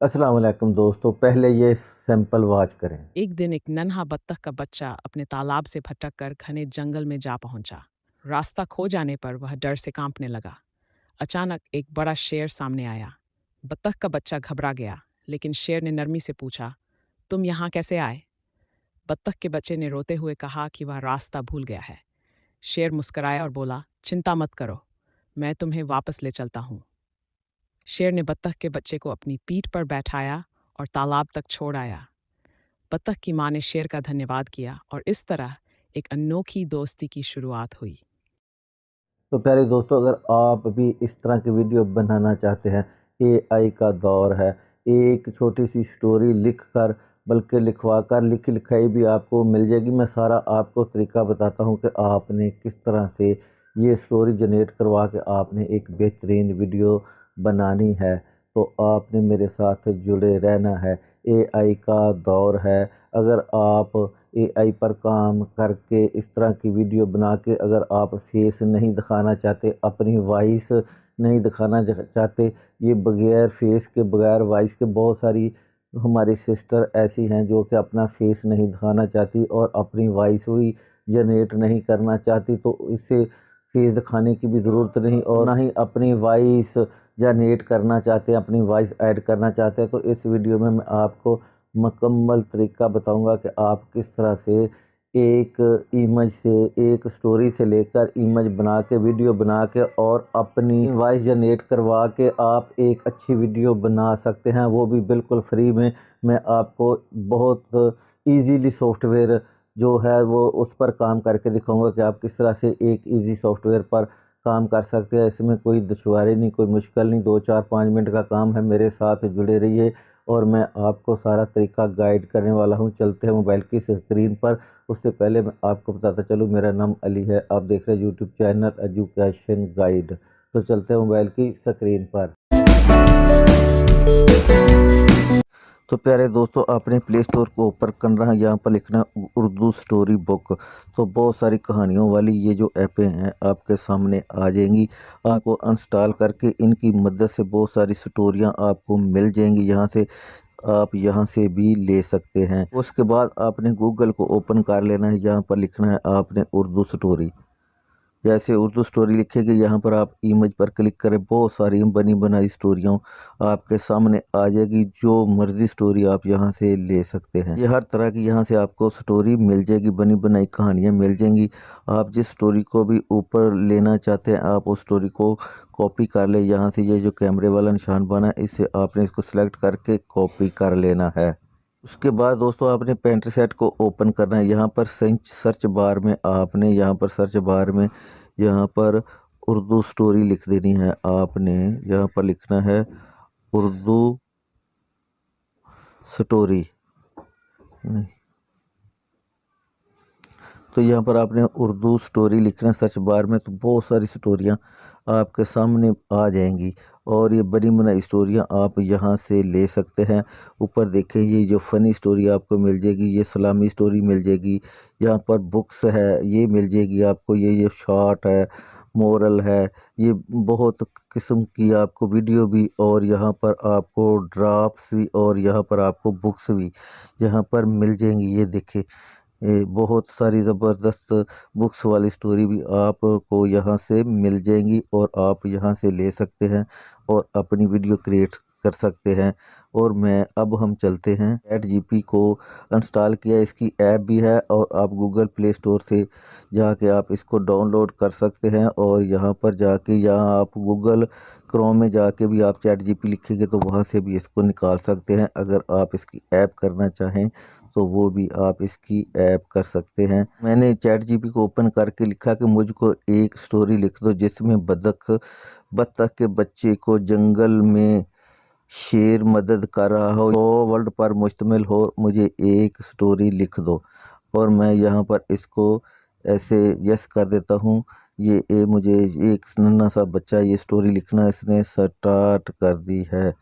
अस्सलाम वालेकुम दोस्तों, पहले ये सैंपल वॉच करें। एक दिन एक नन्हा बत्तख का बच्चा अपने तालाब से भटक कर घने जंगल में जा पहुंचा। रास्ता खो जाने पर वह डर से कांपने लगा। अचानक एक बड़ा शेर सामने आया। बत्तख का बच्चा घबरा गया, लेकिन शेर ने नरमी से पूछा, तुम यहाँ कैसे आए? बत्तख के बच्चे ने रोते हुए कहा कि वह रास्ता भूल गया है। शेर मुस्कुराया और बोला, चिंता मत करो, मैं तुम्हें वापस ले चलता हूँ। शेर ने बत्तख के बच्चे को अपनी पीठ पर बैठाया और तालाब तक छोड़ आया। बत्तख की माँ ने शेर का धन्यवाद किया और इस तरह एक अनोखी दोस्ती की शुरुआत हुई। तो प्यारे दोस्तों, अगर आप भी इस तरह की वीडियो बनाना चाहते हैं, एआई का दौर है। एक छोटी सी स्टोरी लिख कर, बल्कि लिखवा कर, लिखी लिखाई भी आपको मिल जाएगी। मैं सारा आपको तरीका बताता हूँ कि आपने किस तरह से ये स्टोरी जनरेट करवा के आपने एक बेहतरीन वीडियो बनानी है। तो आपने मेरे साथ जुड़े रहना है। एआई का दौर है। अगर आप एआई पर काम करके इस तरह की वीडियो बना के अगर आप फेस नहीं दिखाना चाहते, अपनी वॉइस नहीं दिखाना चाहते, ये बगैर फेस के बगैर वॉइस के बहुत सारी हमारी सिस्टर ऐसी हैं जो कि अपना फेस नहीं दिखाना चाहती और अपनी वॉइस भी जनरेट नहीं करना चाहती। तो इससे फेस दिखाने की भी ज़रूरत नहीं और ना ही अपनी वॉइस जनरेट करना चाहते हैं, अपनी वॉइस ऐड करना चाहते हैं। तो इस वीडियो में मैं आपको मुकम्मल तरीका बताऊंगा कि आप किस तरह से एक इमेज से, एक स्टोरी से लेकर इमेज बना के, वीडियो बना के और अपनी वॉइस जनरेट करवा के आप एक अच्छी वीडियो बना सकते हैं, वो भी बिल्कुल फ्री में। मैं आपको बहुत इजीली सॉफ्टवेयर जो है वो उस पर काम करके दिखाऊंगा कि आप किस तरह से एक इजी सॉफ्टवेयर पर काम कर सकते हैं। इसमें कोई दुश्वारी नहीं, कोई मुश्किल नहीं, 2 4 5 मिनट का काम है। मेरे साथ जुड़े रहिए और मैं आपको सारा तरीका गाइड करने वाला हूं। चलते हैं मोबाइल की स्क्रीन पर। उससे पहले मैं आपको बताता चलूं, मेरा नाम अली है, आप देख रहे हैं यूट्यूब चैनल एजुकेशन गाइड। तो चलते हैं मोबाइल की स्क्रीन पर। तो प्यारे दोस्तों, आपने प्ले स्टोर को ओपन करना है। यहाँ पर लिखना है उर्दू स्टोरी बुक। तो बहुत सारी कहानियों वाली ये जो ऐपें हैं आपके सामने आ जाएंगी। आपको इंस्टॉल करके इनकी मदद से बहुत सारी स्टोरियाँ आपको मिल जाएंगी। यहाँ से आप यहाँ से भी ले सकते हैं। उसके बाद आपने गूगल को ओपन कर लेना है। यहाँ पर लिखना है आपने उर्दू स्टोरी। जैसे उर्दू स्टोरी लिखेगी, यहाँ पर आप इमेज पर क्लिक करें, बहुत सारी बनी बनाई स्टोरियों आपके सामने आ जाएगी। जो मर्जी स्टोरी आप यहाँ से ले सकते हैं। ये हर तरह की यहाँ से आपको स्टोरी मिल जाएगी, बनी बनाई कहानियाँ मिल जाएंगी। आप जिस स्टोरी को भी ऊपर लेना चाहते हैं, आप उस स्टोरी को कॉपी कर ले। यहाँ से ये जो कैमरे वाला निशान बना है, इससे आपने इसको सिलेक्ट करके कॉपी कर लेना है। उसके बाद दोस्तों, आपने पेंटर सेट को ओपन करना है। यहाँ पर सर्च बार में आपने यहाँ पर उर्दू स्टोरी लिख देनी है। आपने यहाँ पर लिखना है उर्दू स्टोरी। नहीं, तो यहाँ पर आपने उर्दू स्टोरी लिखना सर्च बार में, तो बहुत सारी स्टोरियाँ आपके सामने आ जाएंगी और ये बनी बनाई स्टोरियाँ आप यहाँ से ले सकते हैं। ऊपर देखें, ये जो फ़नी स्टोरी आपको मिल जाएगी, ये सलामी स्टोरी मिल जाएगी। यहाँ पर बुक्स है, ये मिल जाएगी आपको। ये शॉर्ट है, मोरल है, ये बहुत किस्म की आपको वीडियो भी, और यहाँ पर आपको ड्राफ्ट्स भी, और यहाँ पर आपको बुक्स भी यहाँ पर मिल जाएंगी। ये देखें, ये बहुत सारी ज़बरदस्त बुक्स वाली स्टोरी भी आपको यहाँ से मिल जाएंगी और आप यहाँ से ले सकते हैं और अपनी वीडियो क्रिएट कर सकते हैं। और मैं अब हम चलते हैं, चैट जीपी को इंस्टॉल किया, इसकी ऐप भी है और आप गूगल प्ले स्टोर से जाके आप इसको डाउनलोड कर सकते हैं। और यहाँ पर जाके, यहाँ आप गूगल क्रोम में जाके भी आप चैट जीपी लिखेंगे तो वहाँ से भी इसको निकाल सकते हैं। अगर आप इसकी ऐप करना चाहें तो वो भी आप इसकी ऐप कर सकते हैं। मैंने चैट जीपी को ओपन करके लिखा कि मुझको एक स्टोरी लिख दो जिसमें बत्तख के बच्चे को जंगल में शेर मदद कर रहा हो, तो वर्ल्ड पर मुश्तमिल हो, मुझे एक स्टोरी लिख दो। और मैं यहाँ पर इसको ऐसे यस कर देता हूँ। मुझे एक नन्हा सा बच्चा ये स्टोरी लिखना इसने स्टार्ट कर दी है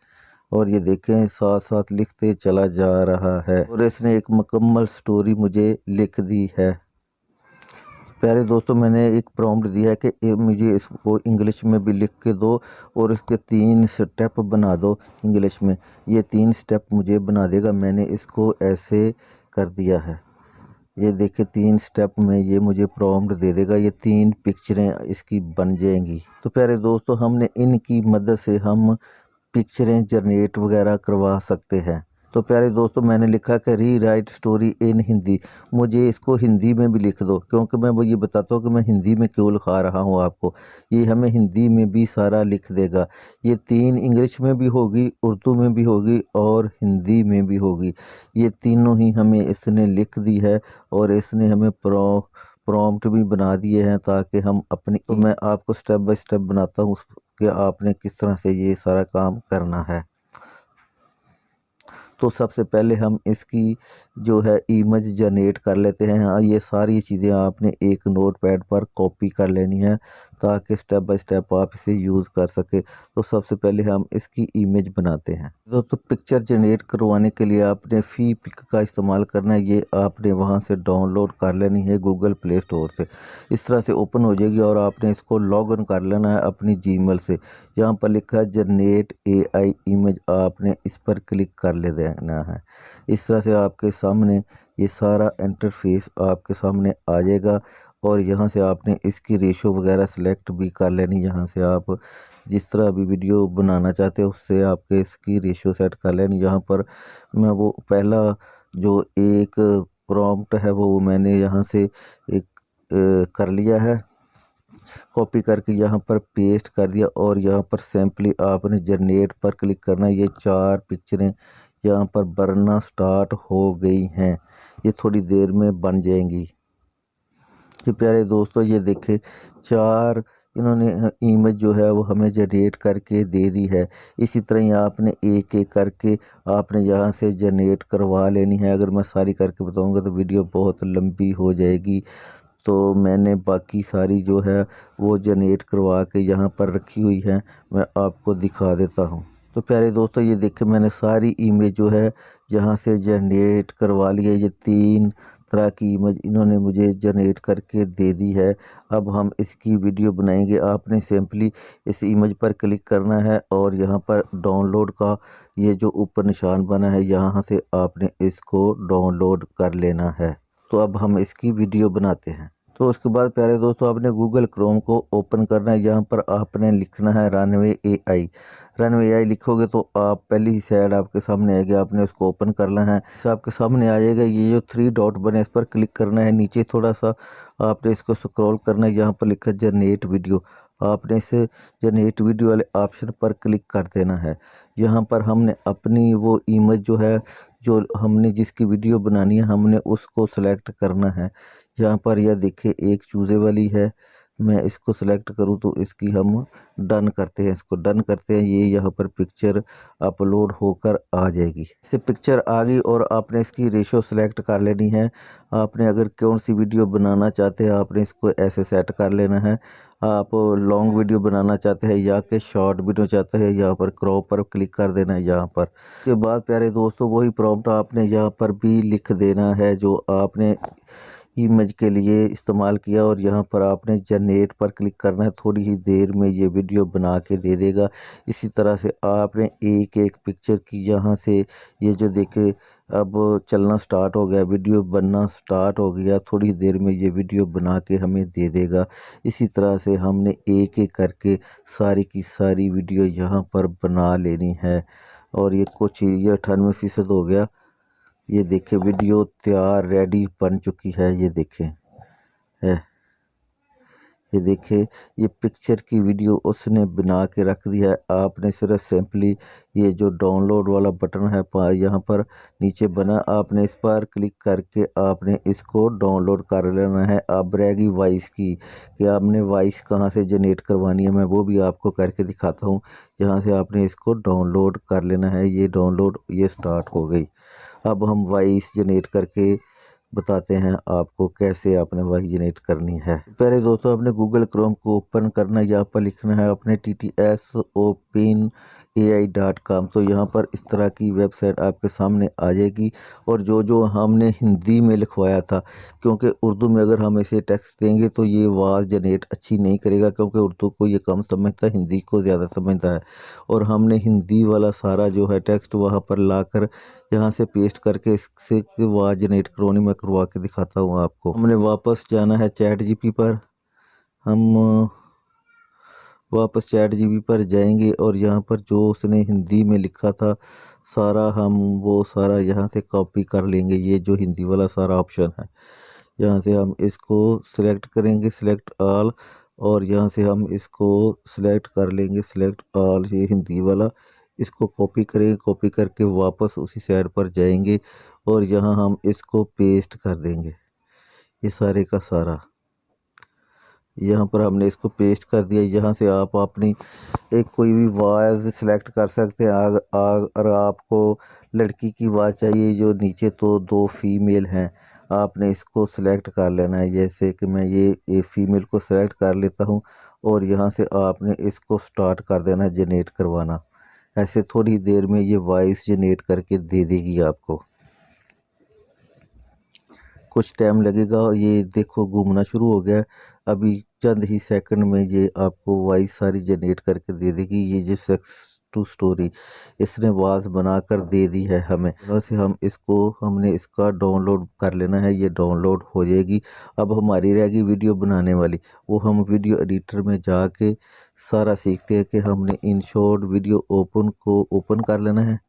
और ये देखें साथ साथ लिखते चला जा रहा है और इसने एक मुकम्मल स्टोरी मुझे लिख दी है। प्यारे दोस्तों, मैंने एक प्रॉम्प्ट दिया है कि मुझे इसको इंग्लिश में भी लिख के दो और इसके 3 स्टेप बना दो इंग्लिश में। ये 3 स्टेप मुझे बना देगा। मैंने इसको ऐसे कर दिया है। ये देखिए 3 स्टेप में ये मुझे प्रॉम्प्ट दे देगा। ये 3 पिक्चरें इसकी बन जाएंगी। तो प्यारे दोस्तों, हमने इनकी मदद से हम पिक्चरें जनरेट वगैरह करवा सकते हैं। तो प्यारे दोस्तों, मैंने लिखा कि री राइट स्टोरी इन हिंदी। मुझे इसको हिंदी में भी लिख दो, क्योंकि मैं वो ये बताता हूँ कि मैं हिंदी में क्यों लिखा रहा हूँ आपको। ये हमें हिंदी में भी सारा लिख देगा। ये 3 इंग्लिश में भी होगी, उर्दू में भी होगी और हिंदी में भी होगी। ये तीनों ही हमें इसने लिख दी है और इसने हमें प्रॉम्प्ट भी बना दिए हैं ताकि हम अपनी। तो मैं आपको स्टेप बाय स्टेप बनाता हूँ कि आपने किस तरह से ये सारा काम करना है। तो सबसे पहले हम इसकी जो है इमेज जनरेट कर लेते हैं। हाँ, ये सारी चीज़ें आपने एक नोटपैड पर कॉपी कर लेनी है ताकि स्टेप बाय स्टेप आप इसे यूज़ कर सके। तो सबसे पहले हम इसकी इमेज बनाते हैं। दोस्तों, पिक्चर जनरेट करवाने के लिए आपने फी पिक का इस्तेमाल करना है। ये आपने वहाँ से डाउनलोड कर लेनी है गूगल प्ले स्टोर से। इस तरह से ओपन हो जाएगी और आपने इसको लॉग इन कर लेना है अपनी जीमेल से। यहाँ पर लिखा है जनरेट AI इमेज, आपने इस पर क्लिक कर ले देना है। इस तरह से आपके सामने ये सारा इंटरफेस आपके सामने आ जाएगा और यहाँ से आपने इसकी रेशो वगैरह सेलेक्ट भी कर लेनी। यहाँ से आप जिस तरह भी वीडियो बनाना चाहते हो उससे आपके इसकी रेशो सेट कर लेनी। यहाँ पर मैं वो पहला जो एक प्रॉम्प्ट है वो मैंने यहाँ से एक कर लिया है, कॉपी करके यहाँ पर पेस्ट कर दिया और यहाँ पर सिंपली आपने जनरेट पर क्लिक करना है। ये 4 पिक्चरें यहाँ पर बनना स्टार्ट हो गई हैं। ये थोड़ी देर में बन जाएंगी। ये प्यारे दोस्तों, ये देखे 4 इन्होंने इमेज जो है वो हमें जनरेट करके दे दी है। इसी तरह ही आपने एक एक करके आपने यहाँ से जनरेट करवा लेनी है। अगर मैं सारी करके बताऊँगा तो वीडियो बहुत लंबी हो जाएगी। तो मैंने बाकी सारी जो है वो जनरेट करवा के यहाँ पर रखी हुई है, मैं आपको दिखा देता हूँ। तो प्यारे दोस्तों, ये देखिए मैंने सारी इमेज जो है यहाँ से जनरेट करवा ली है। ये 3 तरह की इमेज इन्होंने मुझे जनरेट करके दे दी है। अब हम इसकी वीडियो बनाएंगे। आपने सिंपली इस इमेज पर क्लिक करना है और यहाँ पर डाउनलोड का ये जो ऊपर निशान बना है यहाँ से आपने इसको डाउनलोड कर लेना है। तो अब हम इसकी वीडियो बनाते हैं। तो उसके बाद प्यारे दोस्तों, आपने गूगल क्रोम को ओपन करना है। यहाँ पर आपने लिखना है रनवे AI। रनवे AI लिखोगे तो आप पहली ही साइड आपके सामने आएगी, आपने उसको ओपन करना है। इसे आपके सामने आ जाएगा। ये जो 3 डॉट बने इस पर क्लिक करना है। नीचे थोड़ा सा आपने इसको स्क्रॉल करना है। यहाँ पर लिखा है जनरेट वीडियो, आपने इसे जनरेट वीडियो वाले ऑप्शन पर क्लिक कर देना है। यहाँ पर हमने अपनी वो इमेज जो है, जो हमने जिसकी वीडियो बनानी है, हमने उसको सेलेक्ट करना है। यहाँ पर यह देखिए एक चूज़े वाली है। मैं इसको सेलेक्ट करूँ तो इसकी हम डन करते हैं। इसको डन करते हैं। ये यहाँ पर पिक्चर अपलोड होकर आ जाएगी। इससे पिक्चर आ गई और आपने इसकी रेशो सेलेक्ट कर लेनी है। आपने अगर कौन सी वीडियो बनाना चाहते हैं आपने इसको ऐसे सेट कर लेना है। आप लॉन्ग वीडियो बनाना चाहते हैं या कि शॉर्ट वीडियो चाहते हैं, यहाँ पर क्रॉप पर क्लिक कर देना है। यहाँ पर उसके बाद प्यारे दोस्तों, वही प्रॉम्प्ट आपने यहाँ पर भी लिख देना है जो आपने इमेज के लिए इस्तेमाल किया और यहाँ पर आपने जनरेट पर क्लिक करना है। थोड़ी ही देर में ये वीडियो बना के दे देगा। इसी तरह से आपने एक एक पिक्चर की यहाँ से ये जो देखे अब चलना स्टार्ट हो गया, वीडियो बनना स्टार्ट हो गया। थोड़ी देर में ये वीडियो बना के हमें दे देगा। इसी तरह से हमने एक एक करके सारी की सारी वीडियो यहाँ पर बना लेनी है। और ये कुछ ये 98% हो गया। ये देखें वीडियो तैयार रेडी बन चुकी है। ये देखें है, ये देखें ये पिक्चर की वीडियो उसने बना के रख दिया है। आपने सिर्फ सिंपली ये जो डाउनलोड वाला बटन है यहाँ पर नीचे बना, आपने इस पर क्लिक करके आपने इसको डाउनलोड कर लेना है। अब रहेगी वॉइस की कि आपने वॉइस कहाँ से जनरेट करवानी है, मैं वो भी आपको करके दिखाता हूँ। यहाँ से आपने इसको डाउनलोड कर लेना है। ये डाउनलोड ये स्टार्ट हो गई। अब हम वॉइस जनरेट करके बताते हैं आपको कैसे आपने वॉइस जनरेट करनी है। पहले दोस्तों, आपने गूगल क्रोम को ओपन करना है। यहाँ पर लिखना है अपने TTS ओपन ai.com। तो यहाँ पर इस तरह की वेबसाइट आपके सामने आ जाएगी। और जो हमने हिंदी में लिखवाया था, क्योंकि उर्दू में अगर हम इसे टेक्स्ट देंगे तो ये आवाज़ जनरेट अच्छी नहीं करेगा, क्योंकि उर्दू को ये कम समझता है, हिंदी को ज़्यादा समझता है। और हमने हिंदी वाला सारा जो है टेक्स्ट वहाँ पर लाकर यहाँ से पेस्ट करके इससे आवाज़ जनरेट करवानी, मैं करवा के दिखाता हूँ आपको। हमने वापस जाना है चैट जीपी पर। हम वापस चैट जीपी पर जाएंगे और यहाँ पर जो उसने हिंदी में लिखा था सारा, हम वो सारा यहाँ से कॉपी कर लेंगे। ये जो हिंदी वाला सारा ऑप्शन है, यहाँ से हम इसको सिलेक्ट करेंगे, सिलेक्ट ऑल, और यहाँ से हम इसको सिलेक्ट कर लेंगे, सिलेक्ट ऑल, ये हिंदी वाला। इसको कॉपी करेंगे, कॉपी करके वापस उसी साइड पर जाएंगे और यहाँ हम इसको पेस्ट कर देंगे, ये सारे का सारा। यहाँ पर हमने इसको पेस्ट कर दिया। यहाँ से आप अपनी एक कोई भी आवाज़ सिलेक्ट कर सकते हैं। अगर आपको लड़की की आवाज़ चाहिए, जो नीचे तो दो फीमेल हैं, आपने इसको सिलेक्ट कर लेना है। जैसे कि मैं ये फीमेल को सिलेक्ट कर लेता हूँ और यहाँ से आपने इसको स्टार्ट कर देना है जनरेट करवाना। ऐसे थोड़ी देर में ये वॉइस जनरेट करके दे देगी आपको। कुछ टाइम लगेगा, ये देखो घूमना शुरू हो गया। अभी चंद ही सेकंड में ये आपको वॉइस सारी जनरेट करके दे देगी। ये जो सेक्स टू स्टोरी इसने आवाज़ बनाकर दे दी है हमें। यहाँ से हमने इसका डाउनलोड कर लेना है, ये डाउनलोड हो जाएगी। अब हमारी रहेगी वीडियो बनाने वाली, वो हम वीडियो एडिटर में जाके सारा सीखते हैं कि हमने इन शॉर्ट वीडियो ओपन कर लेना है।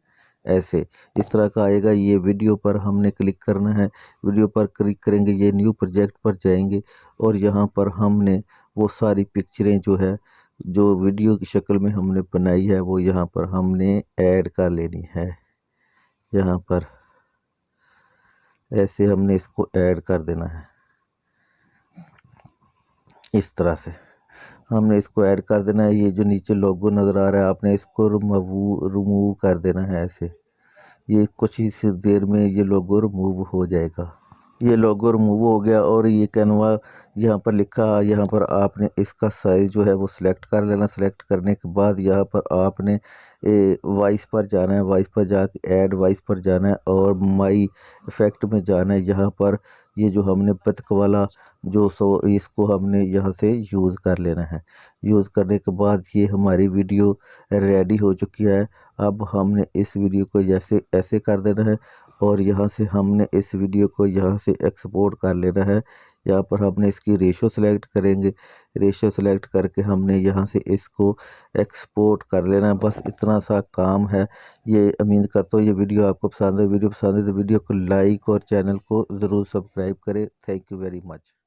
ऐसे इस तरह का आएगा। ये वीडियो पर हमने क्लिक करना है, वीडियो पर क्लिक करेंगे, ये न्यू प्रोजेक्ट पर जाएंगे और यहाँ पर हमने वो सारी पिक्चरें जो है, जो वीडियो की शक्ल में हमने बनाई है, वो यहाँ पर हमने ऐड कर लेनी है। यहाँ पर ऐसे हमने इसको ऐड कर देना है, इस तरह से हमने इसको ऐड कर देना है। ये जो नीचे लोगो नज़र आ रहा है, आपने इसको रिमूव कर देना है। ऐसे ये कुछ ही सी देर में ये लोगो रिमूव हो जाएगा। ये लोगो रिमूव हो गया और ये कैनवा यहाँ पर लिखा, यहाँ पर आपने इसका साइज़ जो है वो सिलेक्ट कर लेना। सिलेक्ट करने के बाद यहाँ पर आपने वॉइस पर जाना है, वॉइस पर जाके ऐड वॉइस पर जाना है और माई इफ़ेक्ट में जाना है। यहाँ पर ये जो हमने बतख वाला इसको हमने यहाँ से यूज़ कर लेना है। यूज़ करने के बाद ये हमारी वीडियो रेडी हो चुकी है। अब हमने इस वीडियो को जैसे ऐसे कर देना है और यहाँ से हमने इस वीडियो को यहाँ से एक्सपोर्ट कर लेना है। यहाँ पर हमने इसकी रेशो सेलेक्ट करेंगे, रेशो सेलेक्ट करके हमने यहाँ से इसको एक्सपोर्ट कर लेना है। बस इतना सा काम है। ये उम्मीद करता हूँ ये वीडियो आपको पसंद है। वीडियो पसंद है तो वीडियो को लाइक और चैनल को ज़रूर सब्सक्राइब करें। Thank you very much.